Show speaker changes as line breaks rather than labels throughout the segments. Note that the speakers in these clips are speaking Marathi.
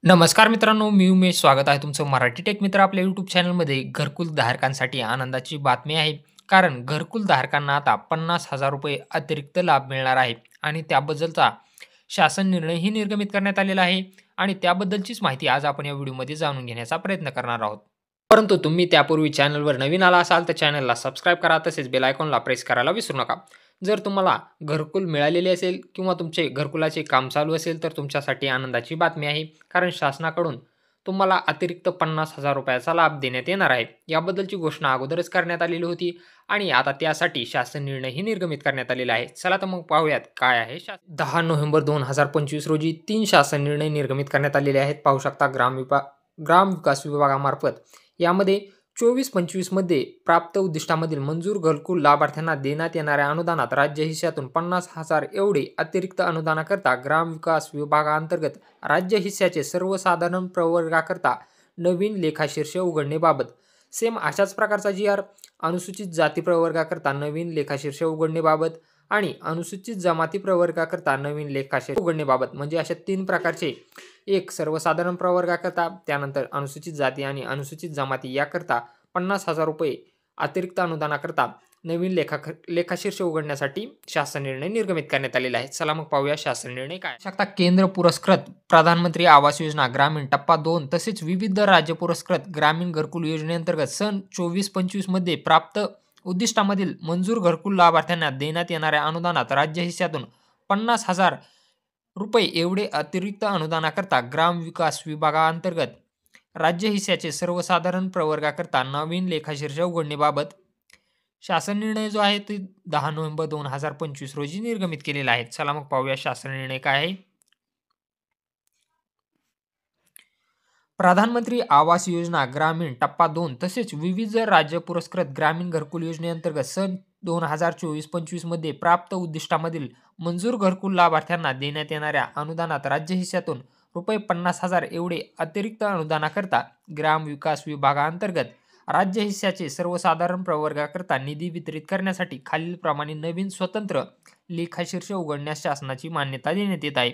नमस्कार मित्रांनो, मी उमेश. स्वागत आहे तुमचं मराठी टेक मित्र आपल्या यूट्यूब चॅनलमध्ये. घरकुल धारकांसाठी आनंदाची बातमी आहे. कारण घरकुल धारकांना आता ₹50,000 अतिरिक्त लाभ मिळणार आहे आणि त्याबद्दलचा शासन निर्णयही निर्गमित करण्यात आलेला आहे आणि त्याबद्दलचीच माहिती आज आपण या व्हिडिओमध्ये जाणून घेण्याचा प्रयत्न करणार आहोत. परंतु तुम्ही त्यापूर्वी चॅनलवर नवीन आला असाल तर चॅनलला सबस्क्राईब करा, तसेच बेल आयकॉनला प्रेस करायला विसरू नका. जर तुम्हाला घरकुल मिळालेले असेल किंवा तुमचे घरकुलाचे काम चालू असेल तर तुमच्यासाठी आनंदाची बातमी आहे. कारण शासनाकडून तुम्हाला अतिरिक्त ₹50,000 लाभ देण्यात येणार आहे. याबद्दलची घोषणा अगोदरच करण्यात आलेली होती आणि आता त्यासाठी शासन निर्णयही निर्गमित करण्यात आलेला आहे. चला तर मग पाहूयात काय आहे. 10 नोव्हेंबर 2025 रोजी 3 शासन निर्णय निर्गमित करण्यात आलेले आहेत. पाहू शकता ग्राम विकास विभागामार्फत यामध्ये 24-25 मध्ये प्राप्त उद्दिष्टामधील मंजूर घरकुल लाभार्थ्यांना देण्यात येणाऱ्या अनुदानात राज्य हिश्श्यातून 50,000 एवढे अतिरिक्त अनुदानाकरता ग्रामविकास विभागांतर्गत राज्य हिश्श्याचे सर्वसाधारण प्रवर्गाकरता नवीन लेखाशीर्ष उघडणेबाबत सेम अशाच प्रकारचा जी.आर. अनुसूचित जाती प्रवर्गाकरता नवीन लेखाशीर्ष उघडणेबाबत आणि अनुसूचित जमाती प्रवर्गाकरता नवीन लेखाशीर्ष उघडणेबाबत म्हणजे अशा 3 प्रकारचे एक सर्वसाधारण प्रवर्गाकरता, त्यानंतर अनुसूचित जाती आणि अनुसूचित जमाती याकरता ₹50,000 अतिरिक्त अनुदानाकरता नवीन लेखाशीर्ष उघडण्यासाठी शासन निर्णय निर्गमित करण्यात आलेला आहे. चला मग पाहूया शासन निर्णय काय. शकता केंद्र पुरस्कृत प्रधानमंत्री आवास योजना ग्रामीण टप्पा 2 तसेच विविध राज्य पुरस्कृत ग्रामीण घरकुल योजनेअंतर्गत सन 24-25 मध्ये प्राप्त उद्दिष्टामधील मंजूर घरकुल लाभार्थ्यांना देण्यात येणाऱ्या अनुदानात राज्य हिश्श्यातून ₹50,000 एवढे अतिरिक्त अनुदानाकरता ग्रामविकास विभागांतर्गत राज्य हिश्श्याचे सर्वसाधारण प्रवर्गाकरता नवीन लेखाशीर्ष उघडणेबाबत शासन निर्णय जो आहे ते 10 नोव्हेंबर 2025 रोजी निर्गमित केलेला आहे. चला मग पाहूया शासन निर्णय काय आहे. प्रधानमंत्री आवास योजना ग्रामीण टप्पा 2 तसेच विविध राज्य पुरस्कृत ग्रामीण घरकुल योजनेअंतर्गत सन 2024-25 मध्ये प्राप्त उद्दिष्टामधील मंजूर घरकुल लाभार्थ्यांना देण्यात येणाऱ्या अनुदानात राज्य हिश्श्यातून ₹50,000 एवढे अतिरिक्त अनुदानाकरता ग्रामविकास विभागांतर्गत राज्य हिश्श्याचे सर्वसाधारण प्रवर्गाकरता निधी वितरित करण्यासाठी खालीलप्रमाणे नवीन स्वतंत्र लेखाशीर्ष उघडण्यास शासनाची मान्यता देण्यात येत आहे.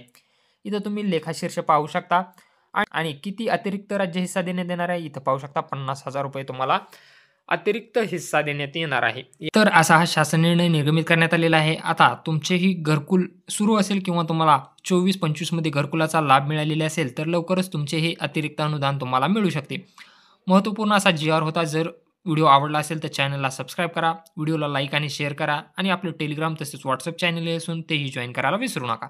इथं तुम्ही लेखाशीर्ष पाहू शकता आणि किती अतिरिक्त राज्य हिस्सा देण्यात येणार आहे इथं पाहू शकता. ₹50,000 तुम्हाला अतिरिक्त हिस्सा देण्यात येणार आहे. तर असा हा शासन निर्णय निर्गमित करण्यात आलेला आहे. आता तुमचेही घरकुल सुरू असेल किंवा तुम्हाला 24-25 मध्ये घरकुलाचा लाभ मिळालेला असेल तर लवकरच तुमचे हे अतिरिक्त अनुदान तुम्हाला मिळू शकते. महत्त्वपूर्ण असा जी.आर. होता. जर व्हिडिओ आवडला असेल तर चॅनलला सबस्क्राईब करा, व्हिडिओला लाईक आणि शेअर करा आणि आपलं टेलिग्राम तसेच व्हॉट्सअप चॅनल असून तेही जॉईन करायला विसरू नका.